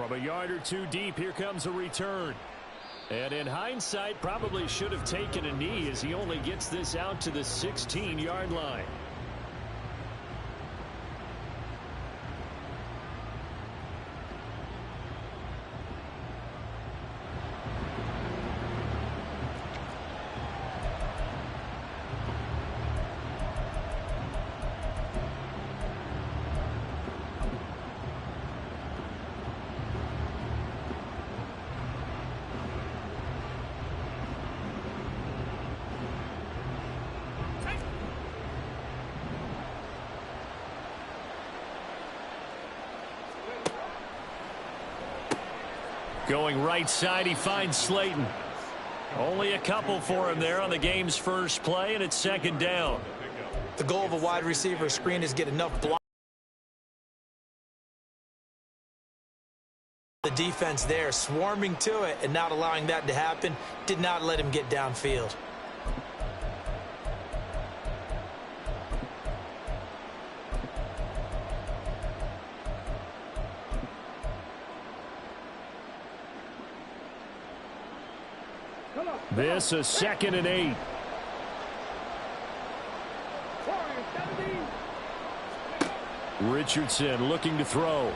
From a yard or two deep, here comes a return. And in hindsight, probably should have taken a knee as he only gets this out to the 16-yard line. Going right side, he finds Slayton. Only a couple for him there on the game's first play, and it's second down. The goal of a wide receiver screen is get enough block. The defense there swarming to it and not allowing that to happen did not let him get downfield. This is 2nd and 8. Richardson looking to throw.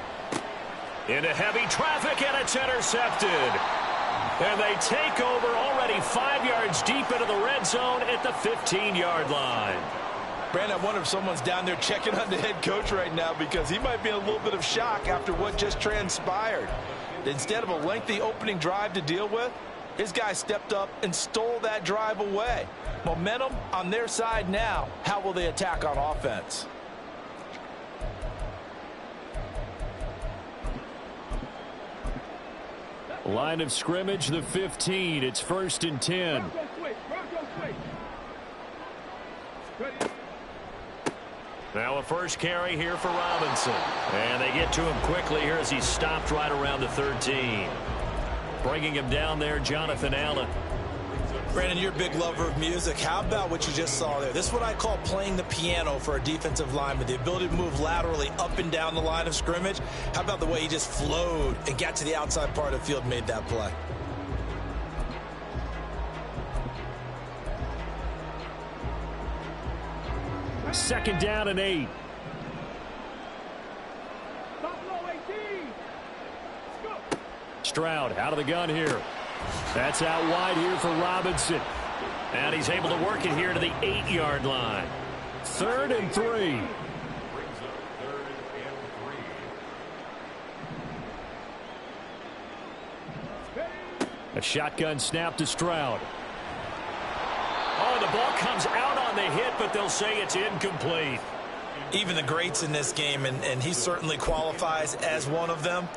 Into heavy traffic, and it's intercepted. And they take over already 5 yards deep into the red zone at the 15-yard line. Brandon, I wonder if someone's down there checking on the head coach right now because he might be in a little bit of shock after what just transpired. Instead of a lengthy opening drive to deal with, his guy stepped up and stole that drive away. Momentum on their side now. How will they attack on offense? Line of scrimmage, the 15. It's 1st and 10. Now a first carry here for Robinson. And they get to him quickly here as he's stopped right around the 13. Bringing him down there, Jonathan Allen. Brandon, you're a big lover of music. How about what you just saw there? This is what I call playing the piano for a defensive lineman. The ability to move laterally up and down the line of scrimmage. How about the way he just flowed and got to the outside part of the field and made that play? Second down and 8. Stroud out of the gun here. That's out wide here for Robinson. And he's able to work it here to the 8-yard line. 3rd and 3. A shotgun snap to Stroud. Oh, the ball comes out on the hit, but they'll say it's incomplete. Even the greats in this game, and he certainly qualifies as one of them,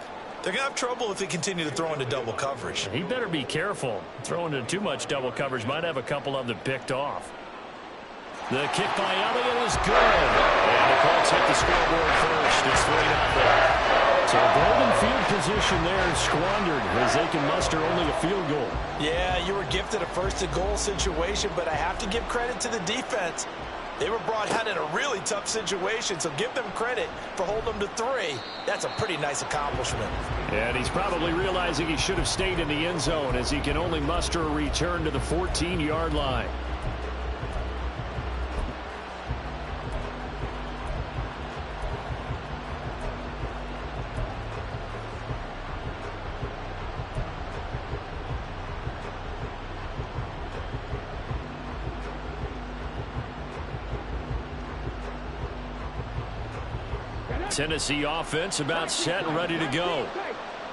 they're going to have trouble if they continue to throw into double coverage. He better be careful. Throwing into too much double coverage might have a couple of them picked off. The kick by Elliott is good. And the Colts hit the scoreboard first. It's 3-0. So golden field position there squandered as they can muster only a field goal. Yeah, you were gifted a first-and-goal situation, but I have to give credit to the defense. They were brought out in a really tough situation, so give them credit for holding them to 3. That's a pretty nice accomplishment. And he's probably realizing he should have stayed in the end zone as he can only muster a return to the 14-yard line. Tennessee offense about set and ready to go.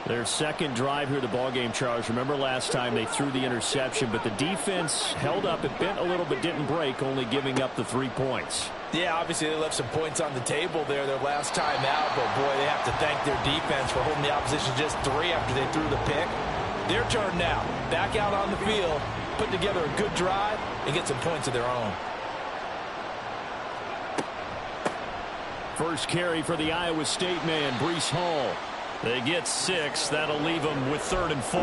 Their second drive here, the ballgame, Charles. Remember last time they threw the interception, but the defense held up. It bent a little but didn't break, only giving up the 3 points. Yeah, obviously they left some points on the table there their last time out, but boy, they have to thank their defense for holding the opposition just 3 after they threw the pick. Their turn now. Back out on the field, put together a good drive, and get some points of their own. First carry for the Iowa State man, Breece Hall. They get 6. That'll leave them with 3rd and 4.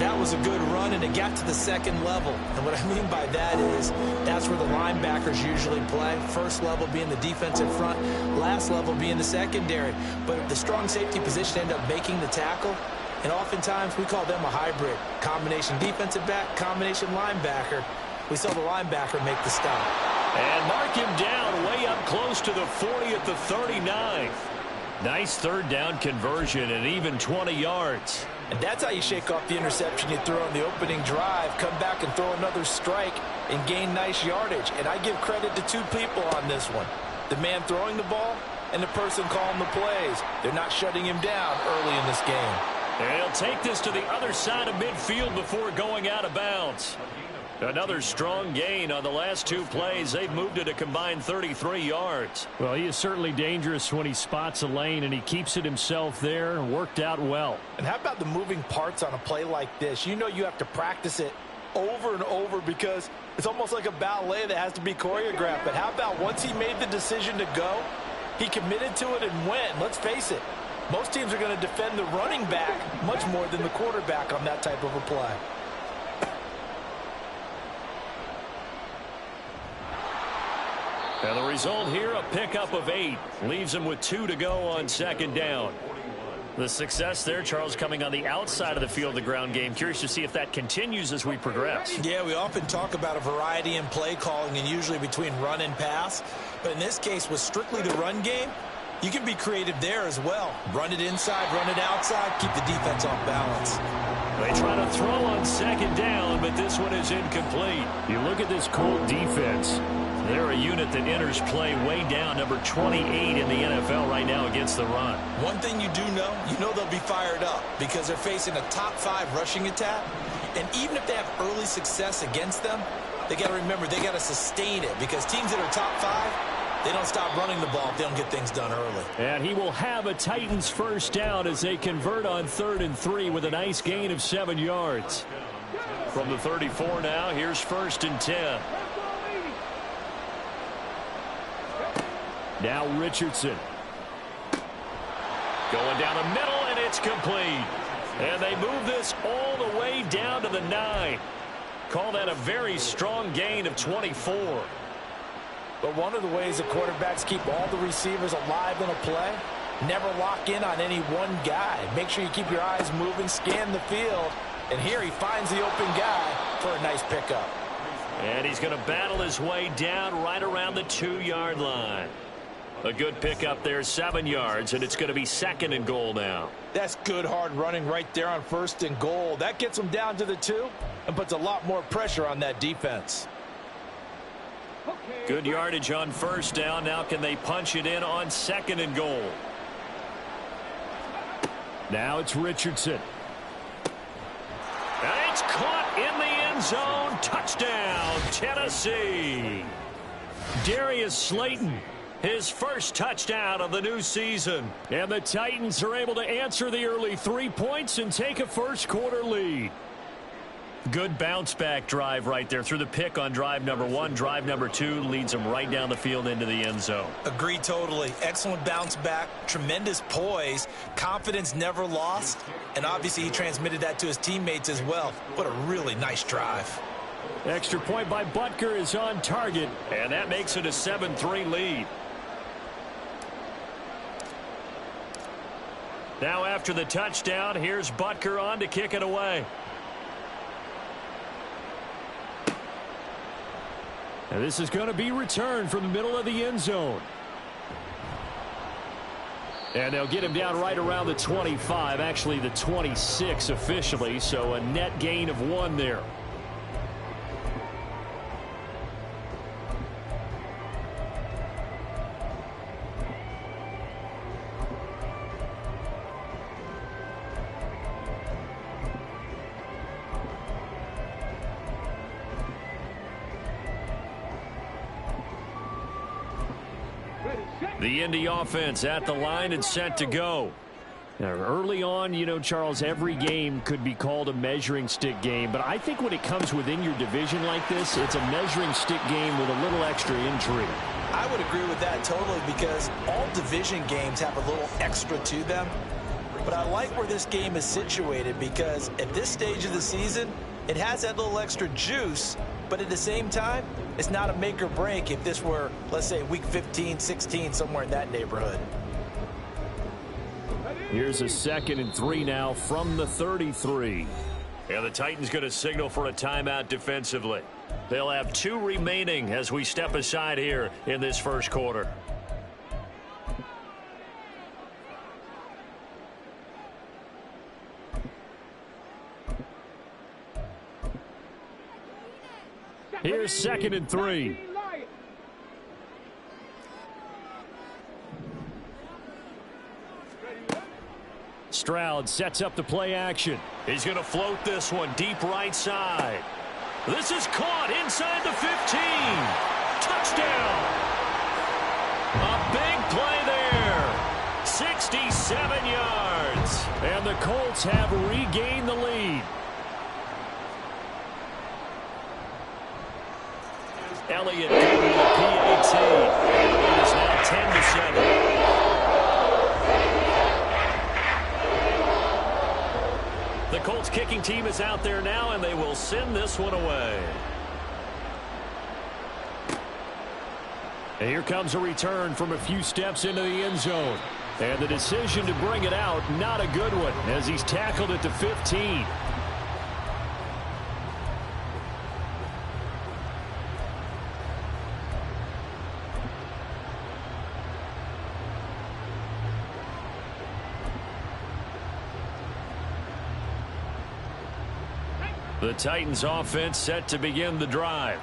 That was a good run, and it got to the second level. And what I mean by that is that's where the linebackers usually play. First level being the defensive front, last level being the secondary. But the strong safety position ended up making the tackle, and oftentimes we call them a hybrid. Combination defensive back, combination linebacker. We saw the linebacker make the stop. And mark him down way up close to the 40 at the 39. Nice 3rd down conversion and even 20 yards. And that's how you shake off the interception you throw on the opening drive, come back and throw another strike and gain nice yardage. And I give credit to 2 people on this one. The man throwing the ball and the person calling the plays. They're not shutting him down early in this game. And he'll take this to the other side of midfield before going out of bounds. Another strong gain on the last 2 plays. They've moved it a combined 33 yards. Well, he is certainly dangerous when he spots a lane, and he keeps it himself there. Worked out well. And how about the moving parts on a play like this? You know you have to practice it over and over because it's almost like a ballet that has to be choreographed. But how about once he made the decision to go, he committed to it and went. Let's face it, most teams are going to defend the running back much more than the quarterback on that type of a play. And the result here, a pickup of 8. Leaves them with 2 to go on 2nd down. The success there, Charles, coming on the outside of the field, the ground game. Curious to see if that continues as we progress. Yeah, we often talk about a variety in play calling and usually between run and pass. But in this case, with strictly the run game, you can be creative there as well. Run it inside, run it outside, keep the defense off balance. They try to throw on 2nd down, but this one is incomplete. You look at this Colt defense. They're a unit that enters play way down, number 28 in the NFL right now against the run. One thing you do know, they'll be fired up because they're facing a top 5 rushing attack. And even if they have early success against them, they got to remember they got to sustain it because teams that are top 5, they don't stop running the ball if they don't get things done early. And he will have a Titans 1st down as they convert on 3rd and 3 with a nice gain of 7 yards. From the 34 now, here's 1st and 10. Now Richardson. Going down the middle, and it's complete. And they move this all the way down to the 9. Call that a very strong gain of 24. But one of the ways the quarterbacks keep all the receivers alive in a play, never lock in on any one guy. Make sure you keep your eyes moving, scan the field. And here he finds the open guy for a nice pickup. And he's going to battle his way down right around the 2-yard line. A good pickup there, 7 yards, and it's going to be 2nd and goal now. That's good hard running right there on 1st and goal. That gets them down to the 2 and puts a lot more pressure on that defense. Good yardage on 1st down. Now can they punch it in on 2nd and goal? Now it's Richardson. And it's caught in the end zone. Touchdown, Tennessee. Darius Slayton, his first touchdown of the new season. And the Titans are able to answer the early 3 points and take a 1st quarter lead. Good bounce-back drive right there through the pick on drive number 1. Drive number 2 leads them right down the field into the end zone. Agree totally. Excellent bounce back, tremendous poise, confidence never lost, and obviously he transmitted that to his teammates as well. What a really nice drive. Extra point by Butker is on target. And that makes it a 7-3 lead. Now after the touchdown, here's Butker on to kick it away. And this is going to be returned from the middle of the end zone. And they'll get him down right around the 25, actually the 26 officially, so a net gain of 1 there. The Indy offense at the line and set to go. Now, early on, Charles, every game could be called a measuring stick game. But I think when it comes within your division like this, it's a measuring stick game with a little extra intrigue. I would agree with that totally because all division games have a little extra to them. But I like where this game is situated because at this stage of the season, it has that little extra juice, but at the same time, it's not a make or break if this were, let's say, week 15, 16, somewhere in that neighborhood. Here's a 2nd and 3 now from the 33. And the Titans going to signal for a timeout defensively. They'll have 2 remaining as we step aside here in this first quarter. Here's 2nd and 3. Stroud sets up the play action. He's going to float this one deep right side. This is caught inside the 15. Touchdown. A big play there. 67 yards. And the Colts have regained the lead. Elliott going to the PAT. And the lead is now 10-7. The Colts kicking team is out there now, and they will send this one away. And here comes a return from a few steps into the end zone. And the decision to bring it out, not a good one, as he's tackled at the 15. The Titans offense set to begin the drive.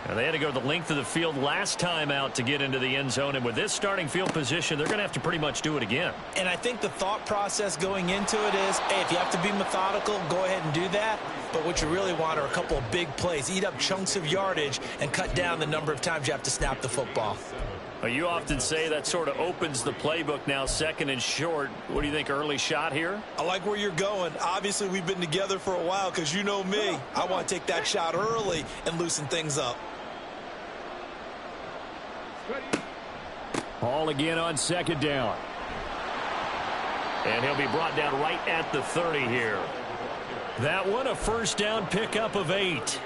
And they had to go the length of the field last time out to get into the end zone. And with this starting field position, they're going to have to pretty much do it again. And I think the thought process going into it is, hey, if you have to be methodical, go ahead and do that. But what you really want are a couple of big plays. Eat up chunks of yardage and cut down the number of times you have to snap the football. Well, you often say that sort of opens the playbook now, 2nd and short. What do you think, early shot here? I like where you're going. Obviously, we've been together for a while because you know me. I want to take that shot early and loosen things up. Ball again on 2nd down. And he'll be brought down right at the 30 here. That one, a first down pickup of 8.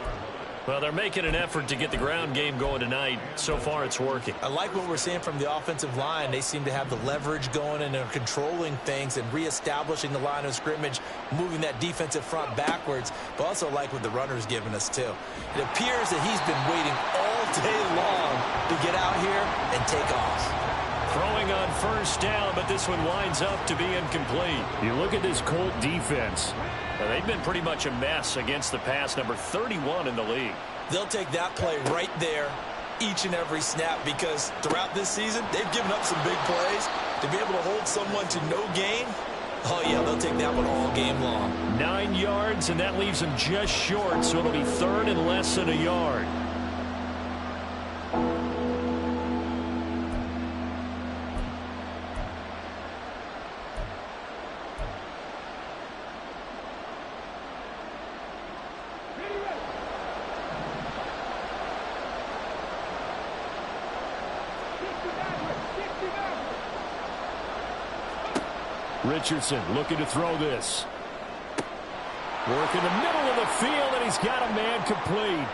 Well, they're making an effort to get the ground game going tonight. So far, it's working. I like what we're seeing from the offensive line. They seem to have the leverage going and they're controlling things and reestablishing the line of scrimmage, moving that defensive front backwards, but also like what the runner's giving us, too. It appears that he's been waiting all day long to get out here and take off. Throwing on first down, but this one winds up to be incomplete. You look at this Colt defense. They've been pretty much a mess against the pass, number 31 in the league. They'll take that play right there each and every snap because throughout this season, they've given up some big plays. To be able to hold someone to no gain, oh, yeah, they'll take that one all game long. 9 yards, and that leaves them just short, so it'll be 3rd and less than a yard. Richardson looking to throw this. Work in the middle of the field, and he's got a man complete.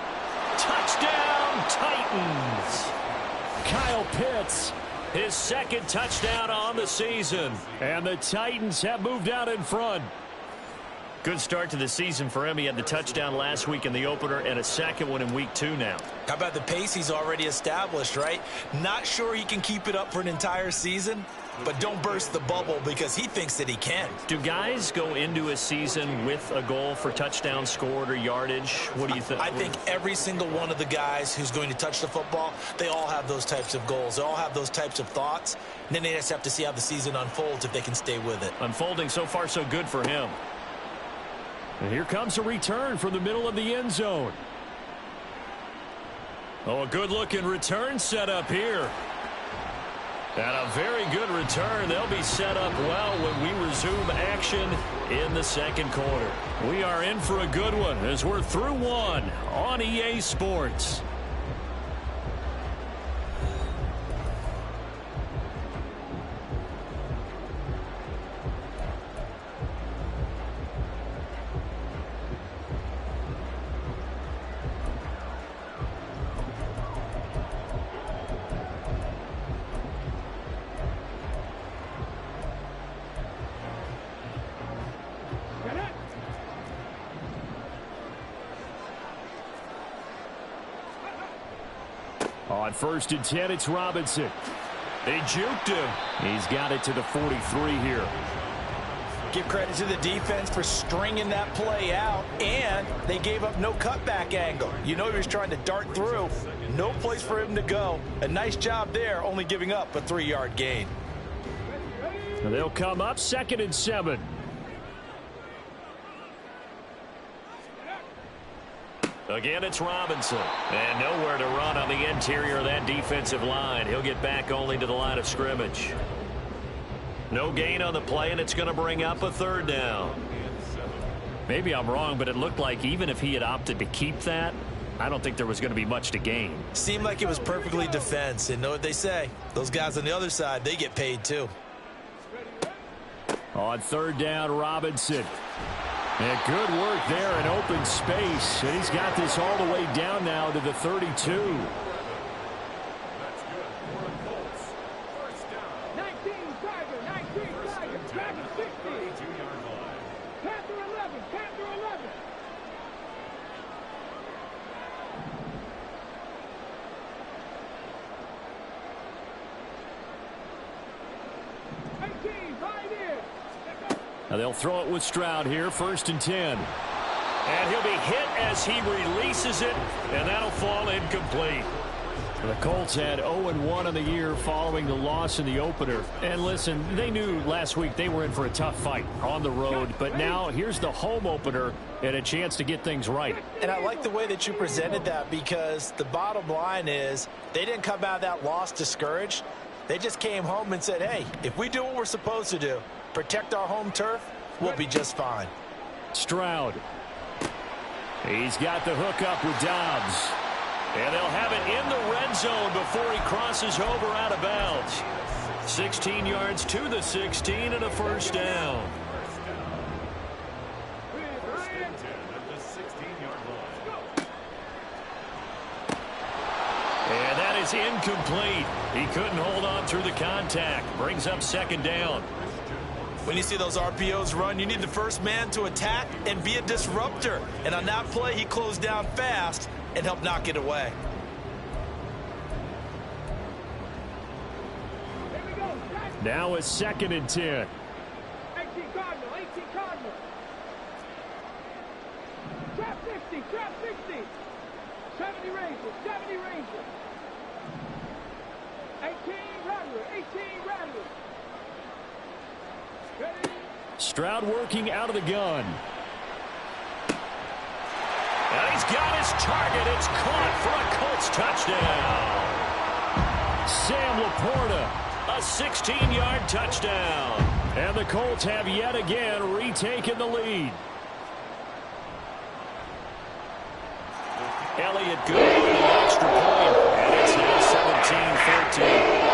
Touchdown, Titans. Kyle Pitts, his 2nd touchdown on the season. And the Titans have moved out in front. Good start to the season for him. He had the touchdown last week in the opener and a 2nd one in week 2 now. How about the pace he's already established, right? Not sure he can keep it up for an entire season, but don't burst the bubble because he thinks that he can. Do guys go into a season with a goal for touchdowns scored or yardage? What do you think? I think every single one of the guys who's going to touch the football, they all have those types of goals. They all have those types of thoughts. And then they just have to see how the season unfolds if they can stay with it. Unfolding so far so good for him. And here comes a return from the middle of the end zone. Oh, a good-looking return set up here. And a very good return. They'll be set up well when we resume action in the 2nd quarter. We are in for a good one as we're through one on EA Sports. On 1st and 10, it's Robinson. They juked him. He's got it to the 43 here. Give credit to the defense for stringing that play out, and they gave up no cutback angle. You know he was trying to dart through. No place for him to go. A nice job there, only giving up a 3-yard gain. And they'll come up 2nd and 7. Again, it's Robinson. And nowhere to run on the interior of that defensive line. He'll get back only to the line of scrimmage. No gain on the play, and it's going to bring up a 3rd down. Maybe I'm wrong, but it looked like even if he had opted to keep that, I don't think there was going to be much to gain. Seemed like it was perfectly defense. And know what they say? Those guys on the other side, they get paid too. On 3rd down, Robinson. And good work there in open space. And he's got this all the way down now to the 32. 19 Tiger, 60. Panther 11, Panther 11. 18, right in. Now they'll throw it with Stroud here, 1st and 10. And he'll be hit as he releases it, and that'll fall incomplete. The Colts had 0-1 on the year following the loss in the opener. And listen, they knew last week they were in for a tough fight on the road. But now here's the home opener and a chance to get things right. And I like the way that you presented that, because the bottom line is they didn't come out of that loss discouraged. They just came home and said, hey, if we do what we're supposed to do, protect our home turf, we'll be just fine. Stroud. He's got the hook up with Dobbs. And they'll have it in the red zone before he crosses over out of bounds. 16 yards to the 16 and a 1st down. And that is incomplete. He couldn't hold on through the contact. Brings up 2nd down. When you see those RPOs run, you need the first man to attack and be a disruptor. And on that play, he closed down fast and helped knock it away. Now it's 2nd and 10. 18 Cardinal, 18 Cardinal. Trap 60, trap 60. 70 Rangers, 70 Rangers. 18 Rattler, 18 Rattler. Ready? Stroud working out of the gun. And he's got his target. It's caught for a Colts touchdown. Sam Laporta, a 16-yard touchdown. And the Colts have yet again retaken the lead. Elliott good with an extra point. And it's now 17-13.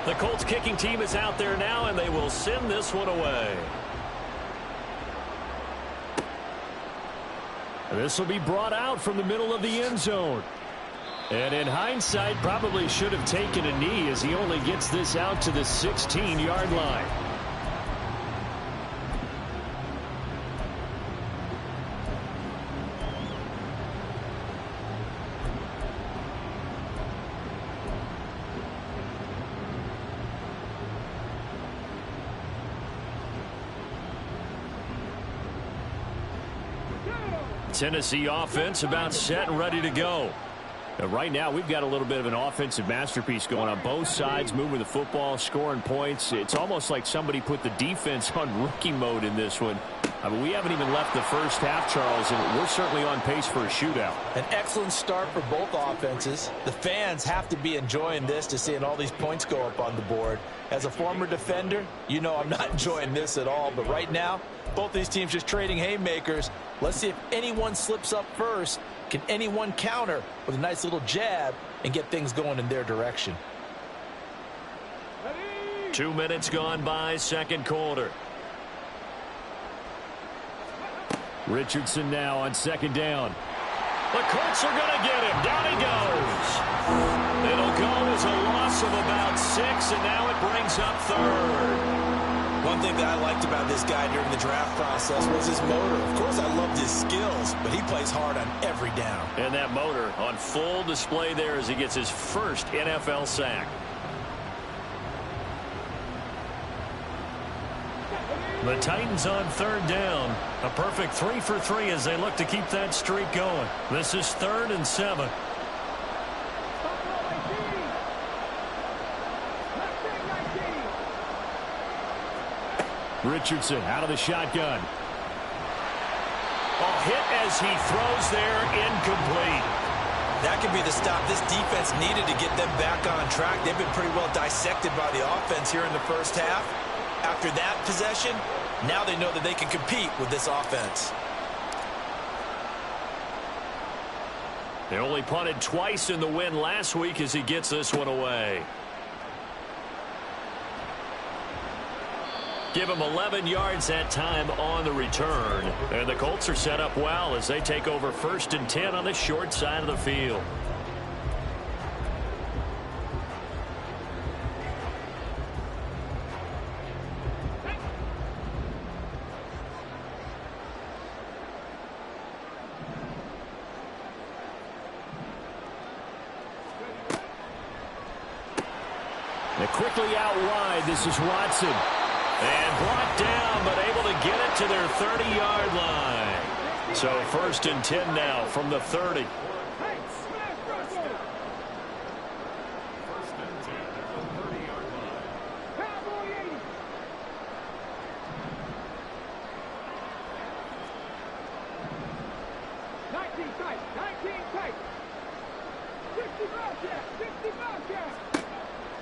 The Colts kicking team is out there now, and they will send this one away. This will be brought out from the middle of the end zone. And in hindsight, probably should have taken a knee as he only gets this out to the 16-yard line. Tennessee offense about set and ready to go. Right now, we've got a little bit of an offensive masterpiece going on both sides, moving the football, scoring points. It's almost like somebody put the defense on rookie mode in this one. I mean, we haven't even left the first half, Charles, and we're certainly on pace for a shootout. An excellent start for both offenses. The fans have to be enjoying this to seeing all these points go up on the board. As a former defender, you know I'm not enjoying this at all. But right now, both these teams just trading haymakers. Let's see if anyone slips up first. Can anyone counter with a nice little jab and get things going in their direction? 2 minutes gone by, second quarter. Richardson now on 2nd down. The Colts are going to get him. Down he goes. It'll go as a loss of about 6, and now it brings up 3rd. One thing that I liked about this guy during the draft process was his motor. Of course, I loved his skills, but he plays hard on every down. And that motor on full display there as he gets his first NFL sack. The Titans on third down. A perfect 3 for 3 as they look to keep that streak going. This is 3rd and 7. Richardson out of the shotgun. A hit as he throws there, incomplete. That could be the stop this defense needed to get them back on track. They've been pretty well dissected by the offense here in the first half. After that possession, now they know that they can compete with this offense. They only punted twice in the win last week as he gets this one away. Give him 11 yards that time on the return. And the Colts are set up well as they take over 1st and 10 on the short side of the field. They're quickly out wide. This is Watson. And brought down, but able to get it to their 30-yard line. So 1st and 10 now from the 30.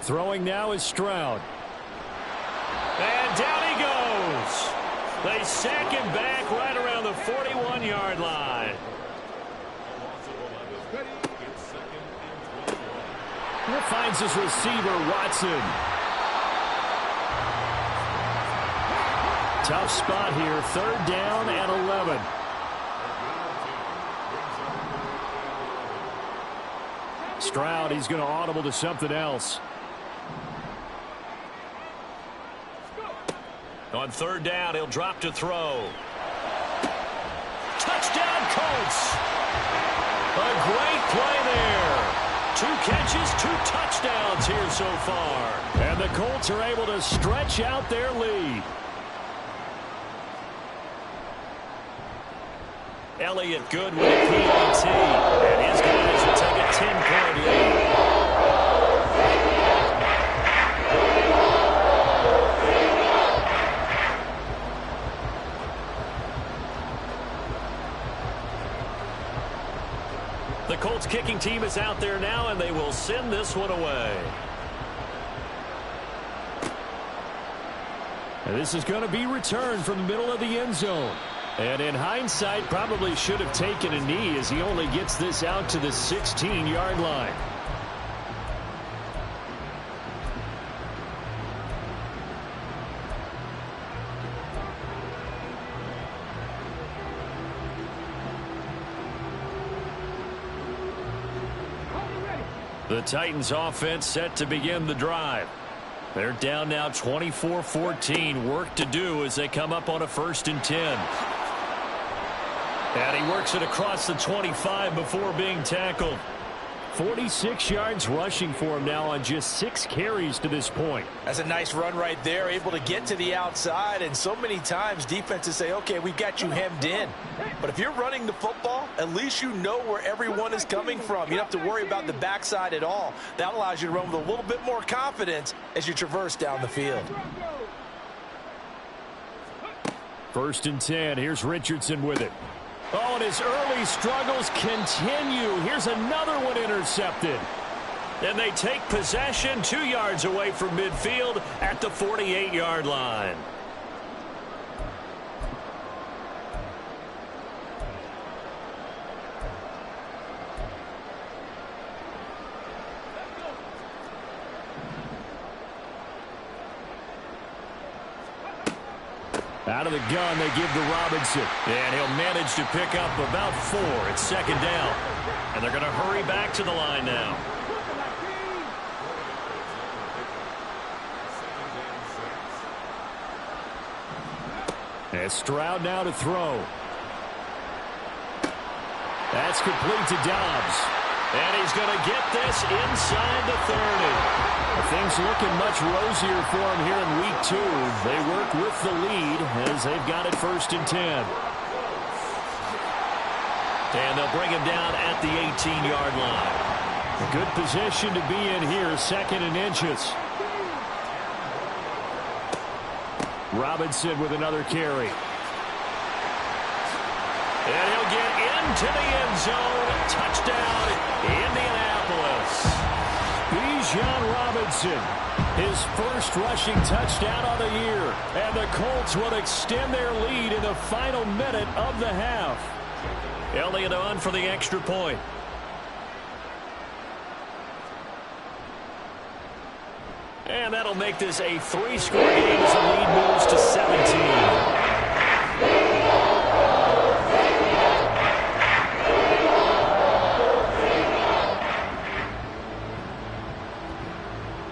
Throwing now is Stroud. And down he goes. They sack him back right around the 41-yard line. Here finds his receiver, Watson. Tough spot here. 3rd down and 11. Stroud, he's going to audible to something else. On 3rd down, he'll drop to throw. Touchdown, Colts! A great play there. 2 catches, 2 touchdowns here so far. And the Colts are able to stretch out their lead. Elliott good with a PAT. And his guys will take a 10-point lead. The Colts kicking team is out there now, and they will send this one away. And this is going to be returned from the middle of the end zone. And in hindsight, probably should have taken a knee as he only gets this out to the 16-yard line. The Titans offense set to begin the drive. They're down now 24-14. Work to do as they come up on a 1st and 10. And he works it across the 25 before being tackled. 46 yards rushing for him now on just 6 carries to this point. That's a nice run right there, able to get to the outside. And so many times defenses say, okay, we've got you hemmed in. But if you're running the football, at least you know where everyone is coming from. You don't have to worry about the backside at all. That allows you to run with a little bit more confidence as you traverse down the field. 1st and 10. Here's Richardson with it. Oh, and his early struggles continue. Here's another one intercepted. And they take possession 2 yards away from midfield at the 48-yard line. Out of the gun, they give to Robinson. And he'll manage to pick up about 4. It's 2nd down. And they're going to hurry back to the line now. And Stroud now to throw. That's complete to Dobbs. And he's going to get this inside the 30. Things looking much rosier for him here in week 2. They work with the lead as they've got it 1st and 10. And they'll bring him down at the 18-yard line. A good position to be in here, 2nd and inches. Robinson with another carry. And he'll get into the end zone. Touchdown, Indianapolis. Bijan Robinson, his first rushing touchdown on the year. And the Colts will extend their lead in the final minute of the half. Elliott on for the extra point. And that'll make this a 3-score game as the lead moves to 17.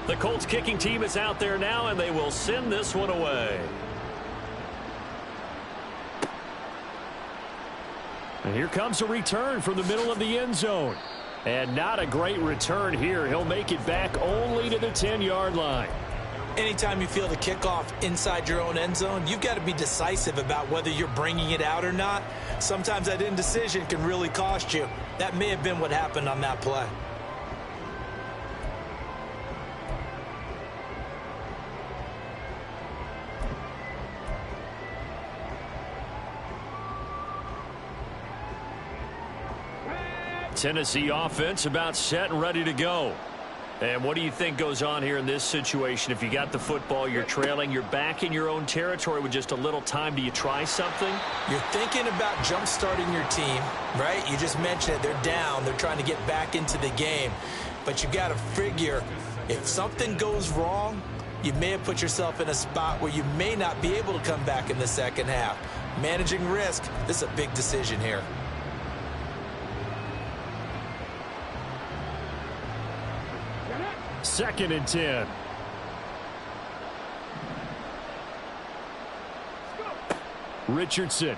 The Colts kicking team is out there now, and they will send this one away. And here comes a return from the middle of the end zone. And not a great return here. He'll make it back only to the 10-yard line. Anytime you feel the kickoff inside your own end zone, you've got to be decisive about whether you're bringing it out or not. Sometimes that indecision can really cost you. That may have been what happened on that play. Tennessee offense about set and ready to go. And what do you think goes on here in this situation? If you got the football, you're trailing, you're back in your own territory with just a little time. Do you try something? You're thinking about jump-starting your team, right? You just mentioned it. They're down. They're trying to get back into the game. But you got to figure, if something goes wrong, you may have put yourself in a spot where you may not be able to come back in the second half. Managing risk, this is a big decision here. Second and 10. Richardson.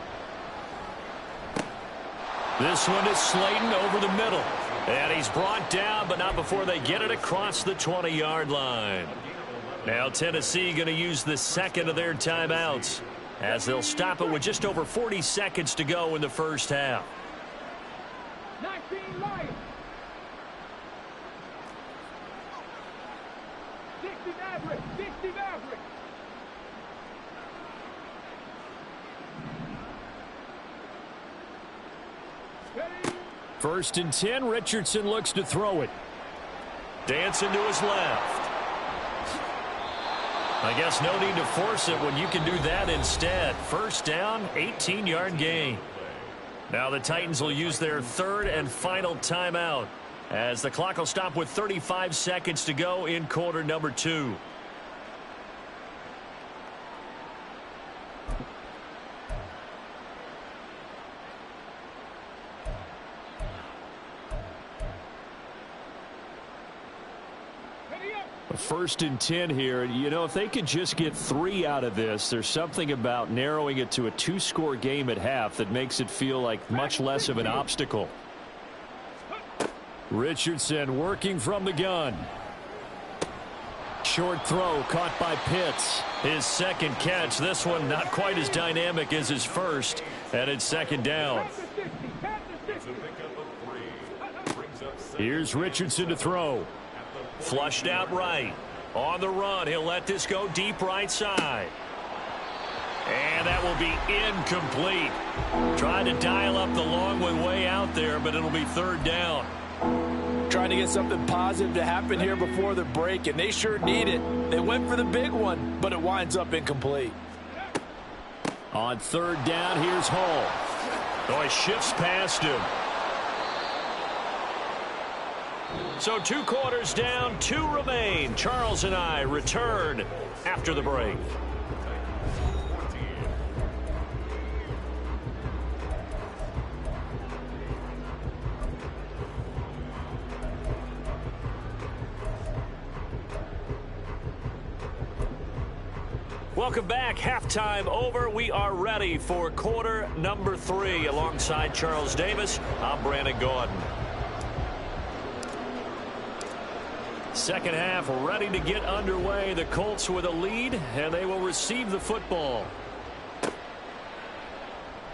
This one is Slayton over the middle. And he's brought down, but not before they get it across the 20-yard line. Now Tennessee going to use the second of their timeouts as they'll stop it with just over 40 seconds to go in the first half. 19 Lions. 60 Maverick. 60 Maverick. First and 10. Richardson looks to throw it. Dancing to his left. I guess no need to force it when you can do that instead. First down, 18-yard gain. Now the Titans will use their third and final timeout as the clock will stop with 35 seconds to go in quarter number 2. First and 10 here. You know, if they could just get 3 out of this, there's something about narrowing it to a 2-score game at half that makes it feel like much less of an obstacle. Richardson working from the gun. Short throw caught by Pitts. His second catch. This one not quite as dynamic as his first. And it's second down. Here's Richardson to throw. Flushed out right. On the run, he'll let this go deep right side. And that will be incomplete. Tried to dial up the long one way out there, but it'll be third down. Trying to get something positive to happen here before the break, and they sure need it. They went for the big one, but it winds up incomplete. On third down, here's Hall. Oh, he shifts past him. So 2 quarters down, 2 remain. Charles and I return after the break. Welcome back. Halftime over. We are ready for quarter number 3. Alongside Charles Davis, I'm Brandon Gaudin. Second half ready to get underway. The Colts with a lead, and they will receive the football.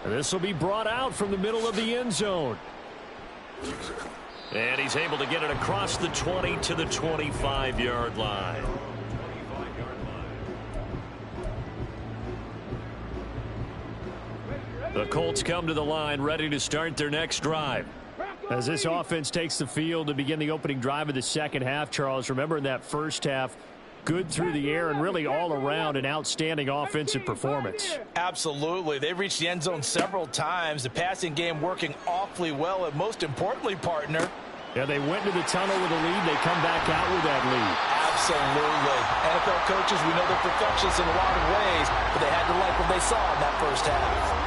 And this will be brought out from the middle of the end zone. And he's able to get it across the 20 to the 25-yard line. The Colts come to the line ready to start their next drive. As this offense takes the field to begin the opening drive of the second half, Charles, remember in that first half, good through the air and really all around an outstanding offensive performance. Absolutely. They reached the end zone several times. The passing game working awfully well, and most importantly, partner. Yeah, they went to the tunnel with a lead. They come back out with that lead. Absolutely. NFL coaches, we know they're perfectionists in a lot of ways, but they had to like what they saw in that first half.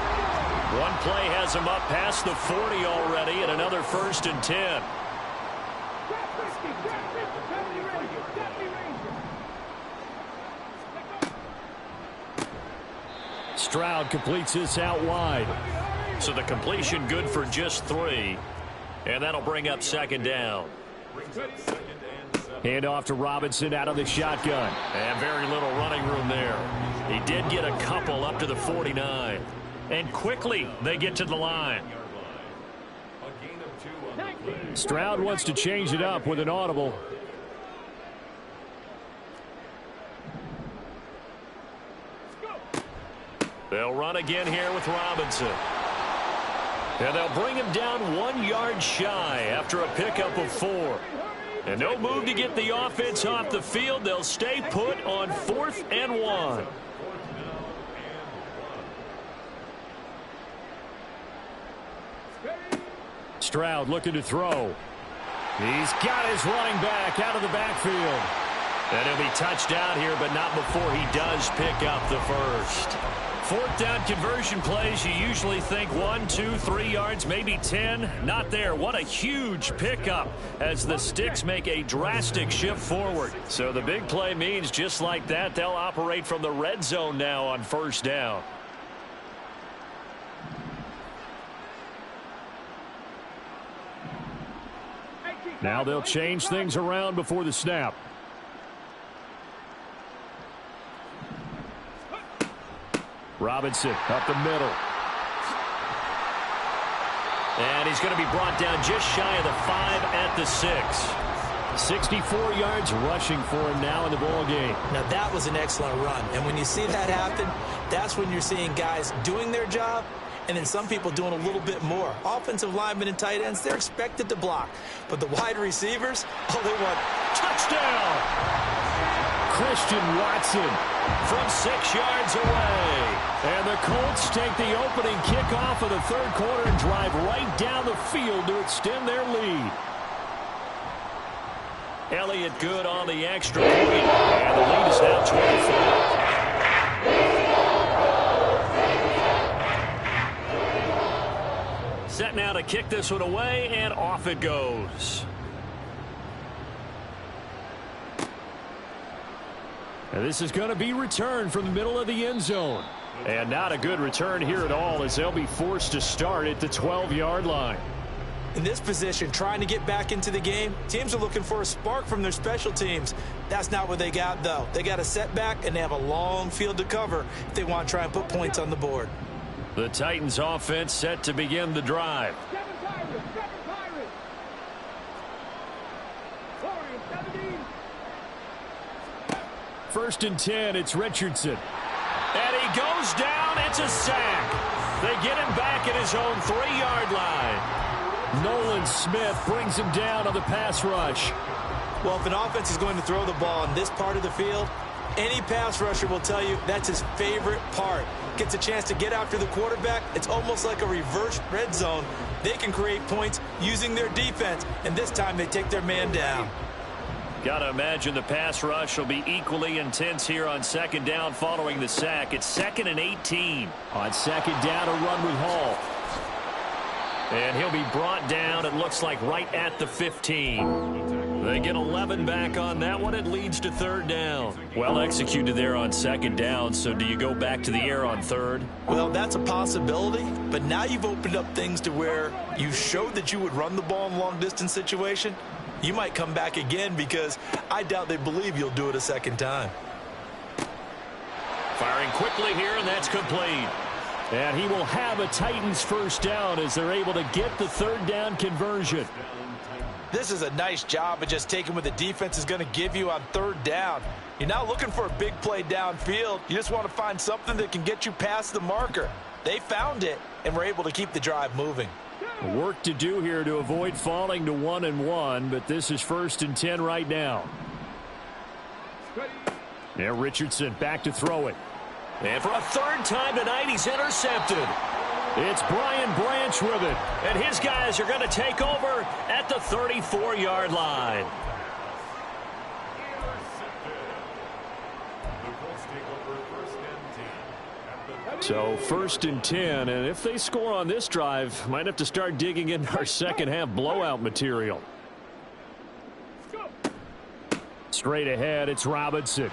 One play has them up past the 40 already, and another 1st and 10. Stroud completes this out wide. So the completion good for just 3. And that'll bring up second down. Hand off to Robinson out of the shotgun. And very little running room there. He did get a couple up to the 49. And quickly they get to the line. Stroud wants to change it up with an audible. They'll run again here with Robinson. And they'll bring him down 1 yard shy after a pickup of 4. And no move to get the offense off the field. They'll stay put on 4th and 1. Stroud looking to throw. He's got his running back out of the backfield. And he'll be touched out here, but not before he does pick up the first. 4th down conversion plays, you usually think 1, 2, 3 yards, maybe 10. Not there. What a huge pickup as the Sticks make a drastic shift forward. So the big play means just like that, they'll operate from the red zone now on 1st down. Now they'll change things around before the snap. Robinson up the middle. And he's going to be brought down just shy of the 5 at the 6. 64 yards rushing for him now in the ball game. Now that was an excellent run. And when you see that happen, that's when you're seeing guys doing their job and then some people doing a little bit more. Offensive linemen and tight ends, they're expected to block. But the wide receivers, oh, they want touchdown! Christian Watson from 6 yards away. And the Colts take the opening kickoff of the 3rd quarter and drive right down the field to extend their lead. Elliott good on the extra point. And the lead is now 24. Set now to kick this one away, and off it goes. And this is going to be returned from the middle of the end zone. And not a good return here at all, as they'll be forced to start at the 12-yard line. In this position, trying to get back into the game, teams are looking for a spark from their special teams. That's not what they got, though. They got a setback, and they have a long field to cover if they want to try and put points on the board. The Titans offense set to begin the drive. 1st and 10, it's Richardson. And he goes down, it's a sack. They get him back at his own 3-yard line. Nolan Smith brings him down on the pass rush. Well, if an offense is going to throw the ball in this part of the field, any pass rusher will tell you that's his favorite part. Gets a chance to get after the quarterback. It's almost like a reverse red zone. They can create points using their defense, and this time they take their man down. Got to imagine the pass rush will be equally intense here on 2nd down following the sack. It's 2nd and 18. On 2nd down, a run with Hall. And he'll be brought down, it looks like, right at the 15. They get 11 back on that one. It leads to third down. Well executed there on second down, so do you go back to the air on third? Well, that's a possibility, but now you've opened up things to where you showed that you would run the ball in a long-distance situation. You might come back again because I doubt they believe you'll do it a second time. Firing quickly here, and that's complete. And he will have a Titans first down as they're able to get the third down conversion. This is a nice job of just taking what the defense is going to give you on third down. You're not looking for a big play downfield. You just want to find something that can get you past the marker. They found it and were able to keep the drive moving. Work to do here to avoid falling to 1-1, but this is 1st and 10 right now. Now Richardson back to throw it. And for a third time tonight, he's intercepted. It's Brian Branch with it, and his guys are going to take over at the 34-yard line. So 1st and 10, and if they score on this drive, might have to start digging into our second half blowout material. Straight ahead, it's Robinson.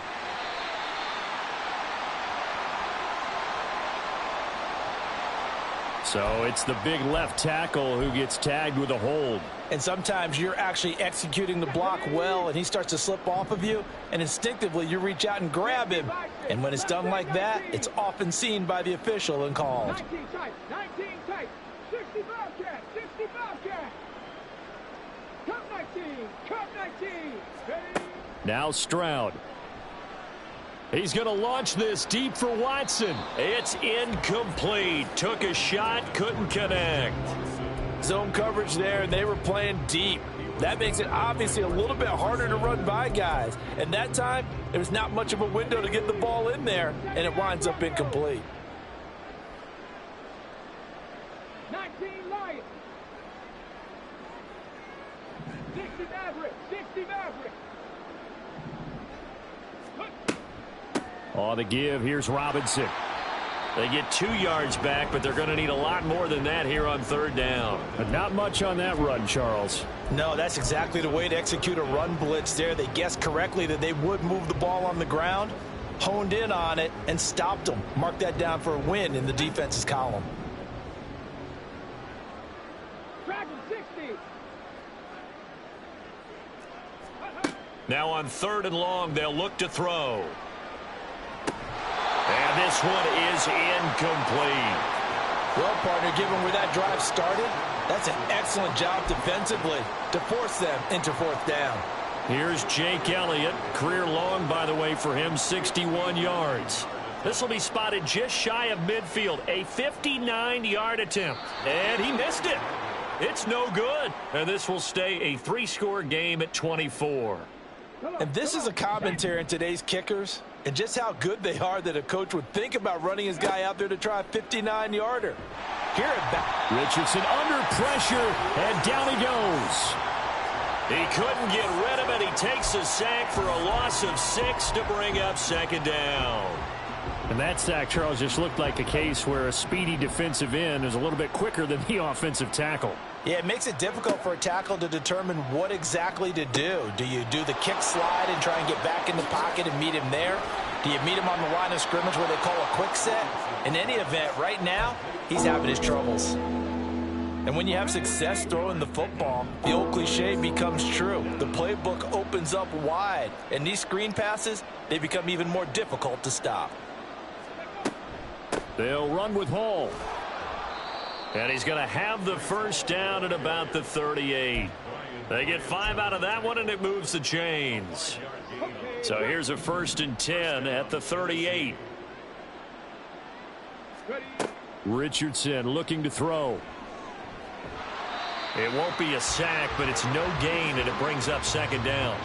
So it's the big left tackle who gets tagged with a hold. And sometimes you're actually executing the block well, and he starts to slip off of you, and instinctively you reach out and grab him. And when it's done like that, it's often seen by the official and called. 19 tight, 19 tight, 65 cat, 65 cat. Cut 19, cut 19. Ready? Now Stroud. He's going to launch this deep for Watson. It's incomplete. Took a shot, couldn't connect. Zone coverage there, and they were playing deep. That makes it obviously a little bit harder to run by guys. And that time, there was not much of a window to get the ball in there, and it winds up incomplete. 19 Lions. 60 Maverick, 60 Maverick. On the give, here's Robinson. They get 2 yards back, but they're going to need a lot more than that here on third down. But not much on that run, Charles. No, that's exactly the way to execute a run blitz there. They guessed correctly that they would move the ball on the ground, honed in on it, and stopped them. Mark that down for a win in the defense's column. Dragon 60. Now on 3rd and long, they'll look to throw. And this one is incomplete. Well, partner, given where that drive started, that's an excellent job defensively to force them into 4th down. Here's Jake Elliott. Career long, by the way, for him, 61 yards. This will be spotted just shy of midfield. A 59-yard attempt. And he missed it. It's no good. And this will stay a 3-score game at 24. And this is a commentary in today's kickers and just how good they are that a coach would think about running his guy out there to try a 59-yarder. Here at back. Richardson under pressure, and down he goes. He couldn't get rid of it. He takes a sack for a loss of 6 to bring up 2nd down. And that sack, Charles, just looked like a case where a speedy defensive end is a little bit quicker than the offensive tackle. Yeah, it makes it difficult for a tackle to determine what exactly to do. Do you do the kick slide and try and get back in the pocket and meet him there? Do you meet him on the line of scrimmage where they call a quick set? In any event, right now, he's having his troubles. And when you have success throwing the football, the old cliche becomes true. The playbook opens up wide, and these screen passes, they become even more difficult to stop. They'll run with Hall. And he's going to have the first down at about the 38. They get 5 out of that one, and it moves the chains. So here's a 1st and 10 at the 38. Richardson looking to throw. It won't be a sack, but it's no gain, and it brings up 2nd down.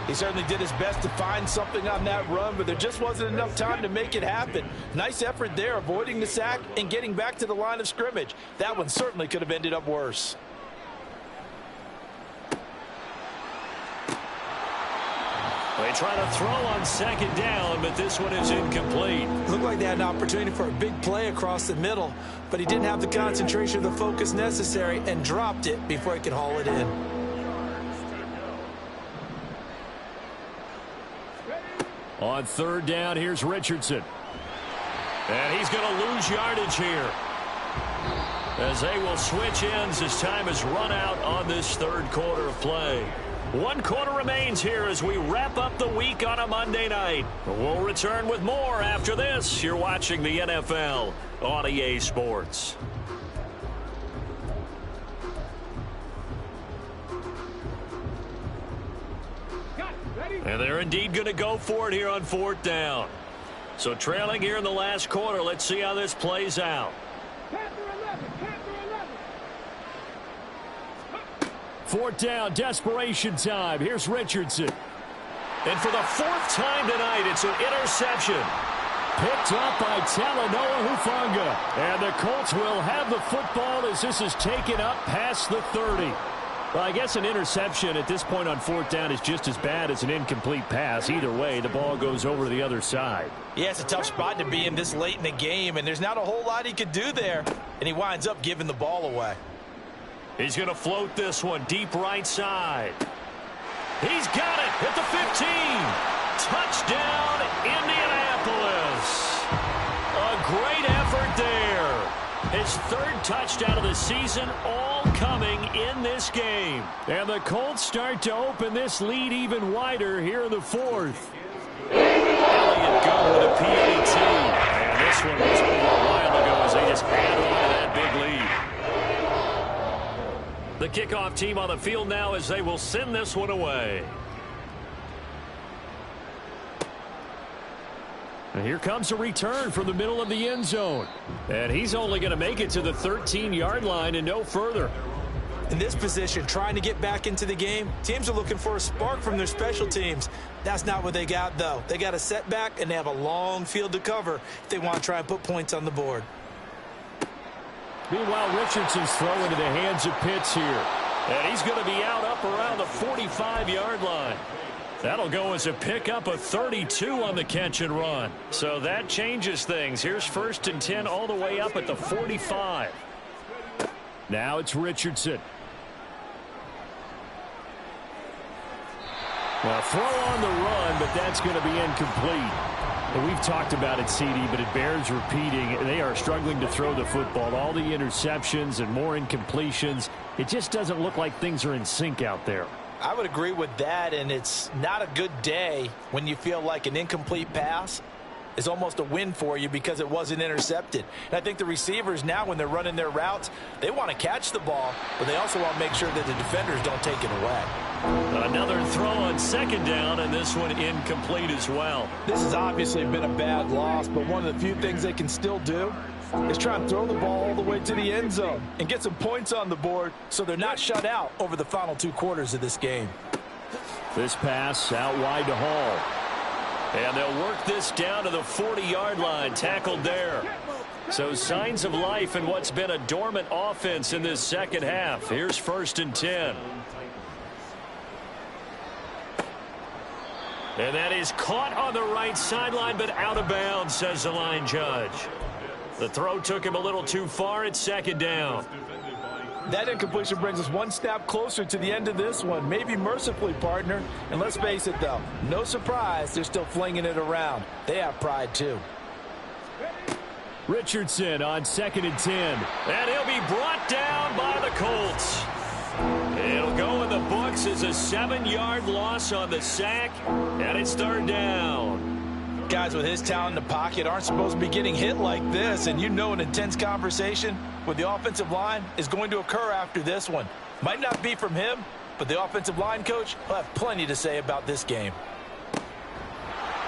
He certainly did his best to find something on that run, but there just wasn't enough time to make it happen. Nice effort there, avoiding the sack and getting back to the line of scrimmage. That one certainly could have ended up worse. They try to throw on 2nd down, but this one is incomplete. Looked like they had an opportunity for a big play across the middle, but he didn't have the concentration or the focus necessary and dropped it before he could haul it in. On third down, here's Richardson. And he's going to lose yardage here, as they will switch ends as time is run out on this third quarter of play. 1 quarter remains here as we wrap up the week on a Monday night. We'll return with more after this. You're watching the NFL on EA Sports. And they're indeed going to go for it here on 4th down. So trailing here in the last quarter. Let's see how this plays out. Fourth down, desperation time. Here's Richardson. And for the 4th time tonight, it's an interception. Picked up by Talanoa Hufanga. And the Colts will have the football as this is taken up past the 30. Well, I guess an interception at this point on 4th down is just as bad as an incomplete pass. Either way, the ball goes over to the other side. Yeah, it's a tough spot to be in this late in the game, and there's not a whole lot he could do there. And he winds up giving the ball away. He's going to float this one deep right side. He's got it at the 15. Touchdown, Indianapolis. A great effort there. His 3rd touchdown of the season, all coming in this game. And the Colts start to open this lead even wider here in the 4th. Elliott go with a PAT. And this one was over a while ago as they just add on to that big lead. The kickoff team on the field now as they will send this one away. And here comes a return from the middle of the end zone. And he's only going to make it to the 13-yard line and no further. In this position, trying to get back into the game, teams are looking for a spark from their special teams. That's not what they got, though. They got a setback, and they have a long field to cover if they want to try and put points on the board. Meanwhile, Richardson's throw into the hands of Pitts here. And he's going to be out up around the 45-yard line. That'll go as a pickup of 32 on the catch and run. So that changes things. Here's 1st and 10 all the way up at the 45. Now it's Richardson. Well, throw on the run, but that's going to be incomplete. And we've talked about it, CD, but it bears repeating. They are struggling to throw the football. All the interceptions and more incompletions. It just doesn't look like things are in sync out there. I would agree with that, and it's not a good day when you feel like an incomplete pass is almost a win for you because it wasn't intercepted. And I think the receivers now, when they're running their routes, they want to catch the ball, but they also want to make sure that the defenders don't take it away. Another throw on 2nd down, and this one incomplete as well. This has obviously been a bad loss, but one of the few things they can still do is try and throw the ball all the way to the end zone and get some points on the board so they're not shut out over the final 2 quarters of this game. This pass out wide to Hall. And they'll work this down to the 40-yard line, tackled there. So signs of life in what's been a dormant offense in this second half. Here's 1st and 10. And that is caught on the right sideline, but out of bounds, says the line judge. The throw took him a little too far. It's 2nd down. That incompletion brings us one step closer to the end of this one. Maybe mercifully, partner. And let's face it, though, no surprise, they're still flinging it around. They have pride, too. Richardson on 2nd and 10. And he'll be brought down by the Colts. It'll go in the books as a 7-yard loss on the sack, and it's 3rd down. Guys with his talent in the pocket aren't supposed to be getting hit like this, and you know an intense conversation with the offensive line is going to occur after this one. Might not be from him, but the offensive line coach will have plenty to say about this game.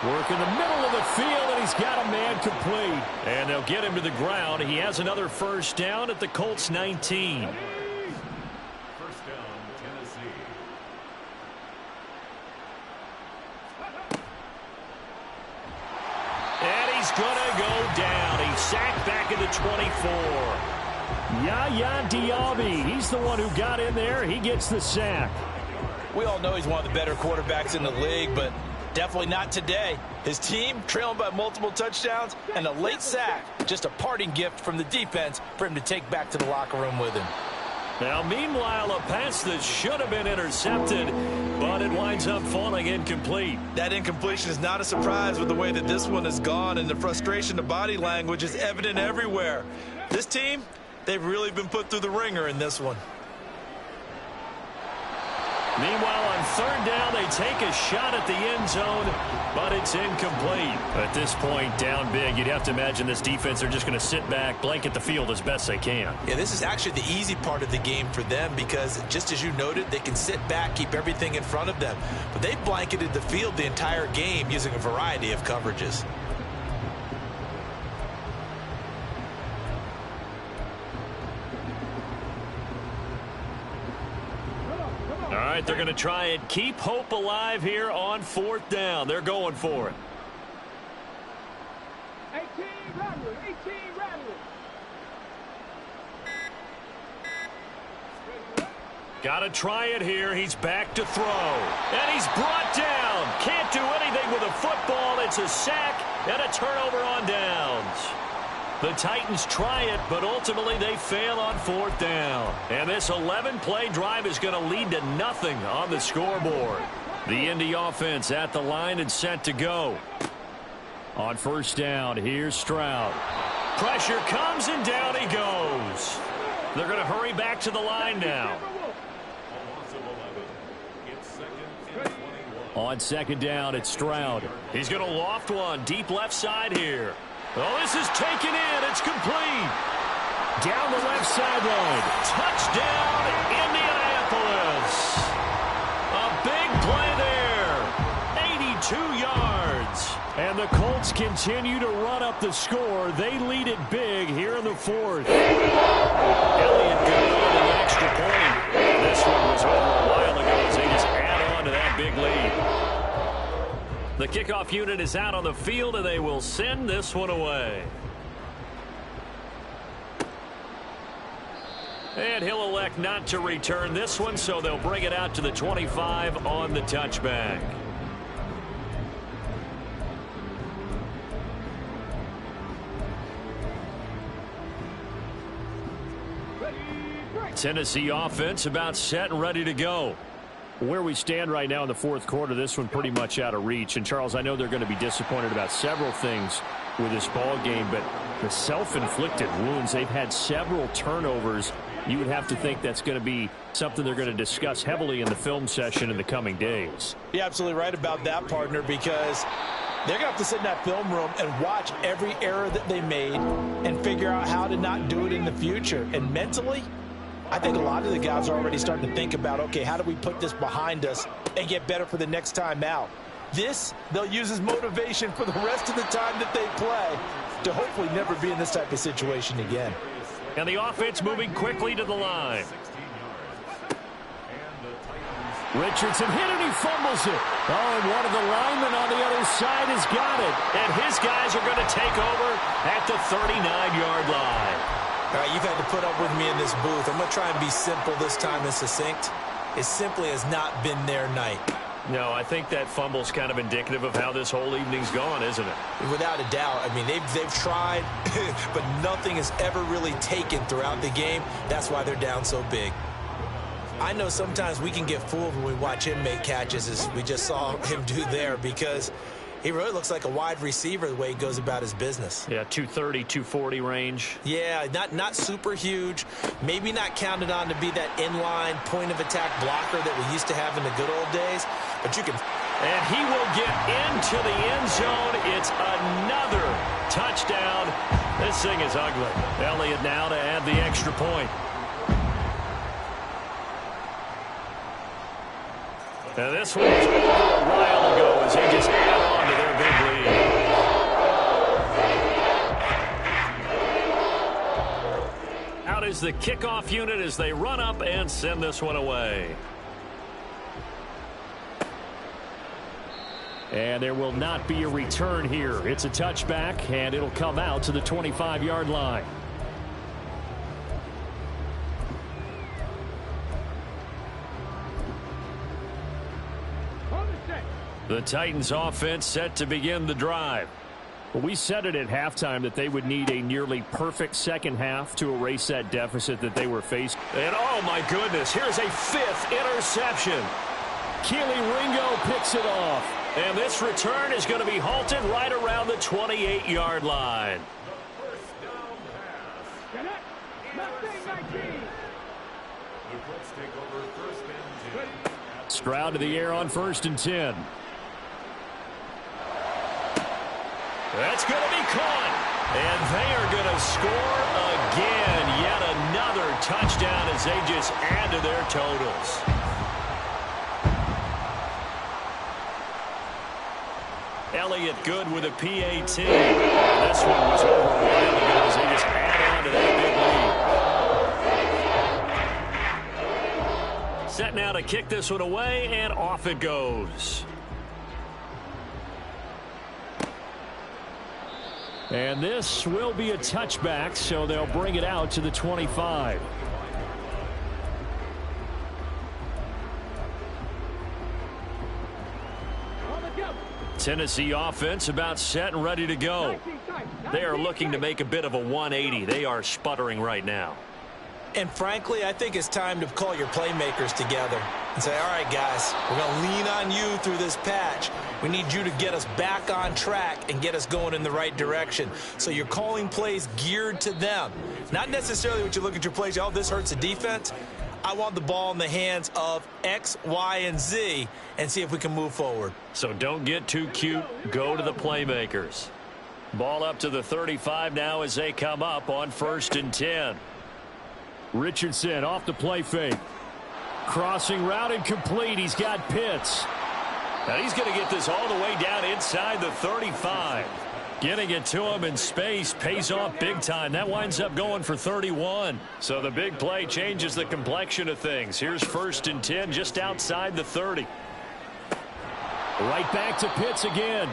Work in the middle of the field, and he's got a man complete. And they'll get him to the ground. He has another 1st down at the Colts 19. He's going to go down. He's sacked back at the 24. Yaya Diaby, he's the one who got in there. He gets the sack. We all know he's one of the better quarterbacks in the league, but definitely not today. His team trailing by multiple touchdowns and a late sack. Just a parting gift from the defense for him to take back to the locker room with him. Now, meanwhile, a pass that should have been intercepted, but it winds up falling incomplete. That incompletion is not a surprise with the way that this one has gone, and the frustration, the body language is evident everywhere. This team, they've really been put through the ringer in this one. Meanwhile, on third down, they take a shot at the end zone, but it's incomplete. At this point, down big, you'd have to imagine this defense are just going to sit back, blanket the field as best they can. Yeah, this is actually the easy part of the game for them because, just as you noted, they can sit back, keep everything in front of them. But they've blanketed the field the entire game using a variety of coverages. All right, they're going to try and keep hope alive here on fourth down. They're going for it. 18 Radler, 18 Radler. Got to try it here. He's back to throw. And he's brought down. Can't do anything with a football. It's a sack and a turnover on downs. The Titans try it, but ultimately they fail on fourth down. And this 11-play drive is going to lead to nothing on the scoreboard. The Indy offense at the line and set to go. On first down, here's Stroud. Pressure comes and down he goes. They're going to hurry back to the line now. On second down, it's Stroud. He's going to loft one deep left side here. Oh, this is taken in. It's complete. Down the left sideline. Touchdown, Indianapolis. A big play there. 82 yards. And the Colts continue to run up the score. They lead it big here in the fourth. Elliott good on the extra point. This one was over a while ago as they just add on to that big lead. The kickoff unit is out on the field, and they will send this one away. And he'll elect not to return this one, so they'll bring it out to the 25 on the touchback. Tennessee offense about set and ready to go. Where we stand right now in the fourth quarter, this one pretty much out of reach. And, Charles, I know they're going to be disappointed about several things with this ball game, but the self-inflicted wounds, they've had several turnovers. You would have to think that's going to be something they're going to discuss heavily in the film session in the coming days. You're absolutely right about that, partner, because they're going to have to sit in that film room and watch every error that they made and figure out how to not do it in the future. And mentally, I think a lot of the guys are already starting to think about, okay, how do we put this behind us and get better for the next time out? This, they'll use as motivation for the rest of the time that they play to hopefully never be in this type of situation again. And the offense moving quickly to the line. Richardson hit it, he fumbles it. Oh, and one of the linemen on the other side has got it. And his guys are going to take over at the 39-yard line. All right, you've had to put up with me in this booth. I'm going to try and be simple this time and succinct. It simply has not been their night. No, I think that fumble's kind of indicative of how this whole evening's gone, isn't it? Without a doubt. I mean, they've tried, but nothing has ever really taken throughout the game. That's why they're down so big. I know sometimes we can get fooled when we watch him make catches, as we just saw him do there, because he really looks like a wide receiver the way he goes about his business. Yeah, 230, 240 range. Yeah, not super huge. Maybe not counted on to be that inline point-of-attack blocker that we used to have in the good old days. But you can... And he will get into the end zone. It's another touchdown. This thing is ugly. Elliott now to add the extra point. Now this one was over a while ago as they just add on to their big lead. Out is the kickoff unit as they run up and send this one away. And there will not be a return here. It's a touchback, and it'll come out to the 25-yard line. The Titans offense set to begin the drive. Well, we said it at halftime that they would need a nearly perfect second half to erase that deficit that they were facing. And oh my goodness, here's a 5th interception. Keely Ringo picks it off. And this return is going to be halted right around the 28-yard line. Stroud to the air on 1st and 10. That's going to be caught. And they are going to score again. Yet another touchdown as they just add to their totals. Elliott Good with a PAT. This one was over a while ago as they just add on to that big lead. Set now to kick this one away, and off it goes. And this will be a touchback, so they'll bring it out to the 25. Tennessee offense about set and ready to go. They are looking to make a bit of a 180. They are sputtering right now. And frankly, I think it's time to call your playmakers together and say, all right, guys, we're going to lean on you through this patch. We need you to get us back on track and get us going in the right direction. So you're calling plays geared to them. Not necessarily what you look at your plays, oh, this hurts the defense. I want the ball in the hands of X, Y, and Z and see if we can move forward. So don't get too cute. Go to the playmakers. Ball up to the 35 now as they come up on 1st and 10. Richardson off the play fake. Crossing route and complete. He's got Pitts. Now he's going to get this all the way down inside the 35. Getting it to him in space pays off big time. That winds up going for 31. So the big play changes the complexion of things. Here's 1st and 10 just outside the 30. Right back to Pitts again.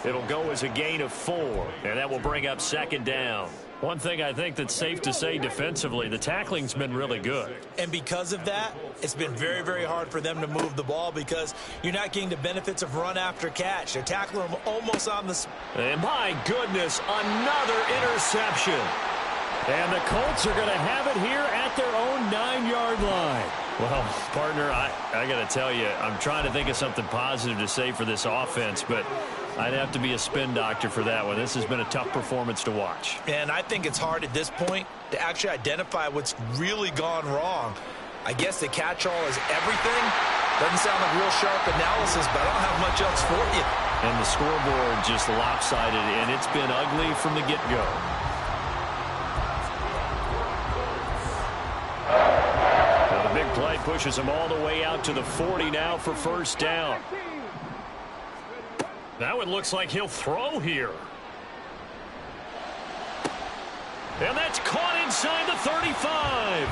It'll go as a gain of 4, and that will bring up 2nd down. One thing I think that's safe to say defensively, the tackling's been really good. And because of that, it's been very, very hard for them to move the ball because you're not getting the benefits of run after catch. They're tackling them almost on the... And my goodness, another interception. And the Colts are going to have it here at their own 9-yard line. Well, partner, I got to tell you, I'm trying to think of something positive to say for this offense, but I'd have to be a spin doctor for that one. This has been a tough performance to watch. And I think it's hard at this point to actually identify what's really gone wrong. I guess the catch-all is everything. Doesn't sound like real sharp analysis, but I don't have much else for you. And the scoreboard just lopsided, and it's been ugly from the get-go. The big play pushes them all the way out to the 40 now for 1st down. Now it looks like he'll throw here. And that's caught inside the 35.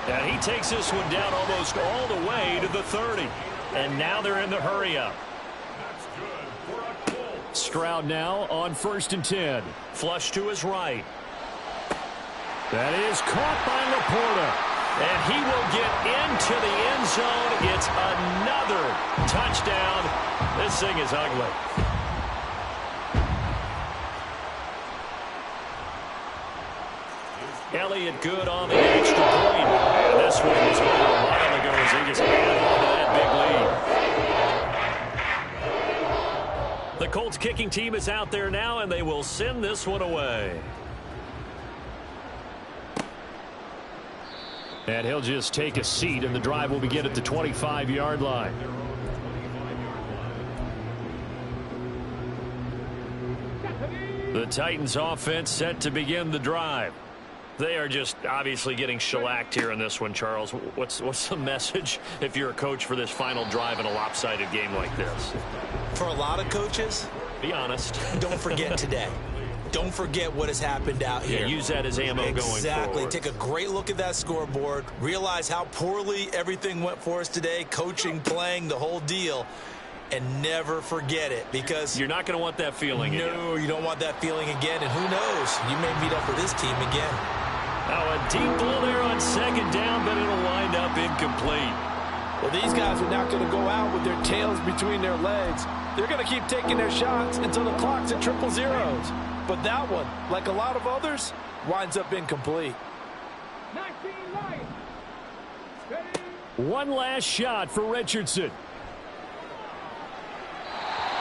And he takes this one down almost all the way to the 30. And now they're in the hurry-up. Stroud now on 1st and 10. Flush to his right. That is caught by Laporta. And he will get into the end zone. It's another touchdown. This thing is ugly. Elliott Good on the extra point. And this one was over a while ago as they just add on to that big lead. The Colts kicking team is out there now, and they will send this one away. And he'll just take a seat, and the drive will begin at the 25-yard line. The Titans offense set to begin the drive. They are just obviously getting shellacked here in this one, Charles. What's the message if you're a coach for this final drive in a lopsided game like this? For a lot of coaches, be honest. Don't forget today. Don't forget what has happened out here. Yeah, use that as ammo going forward. Exactly. Take a great look at that scoreboard. Realize how poorly everything went for us today. Coaching, playing, the whole deal. And never forget it, because you're not going to want that feeling again. No, you don't want that feeling again. And who knows? You may meet up with this team again. Now a deep ball there on 2nd down, but it'll wind up incomplete. Well, these guys are not going to go out with their tails between their legs. They're going to keep taking their shots until the clock's at triple zeros. But that one, like a lot of others, winds up incomplete. 19 Lions. Ready? One last shot for Richardson.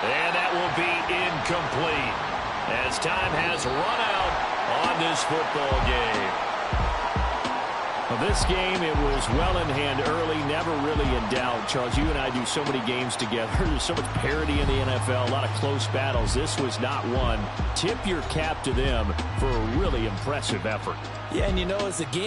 And that will be incomplete as time has run out on this football game. Well, this game, it was well in hand early, never really in doubt. Charles, you and I do so many games together. There's so much parity in the NFL, a lot of close battles. This was not one. Tip your cap to them for a really impressive effort. Yeah, and you know, as the game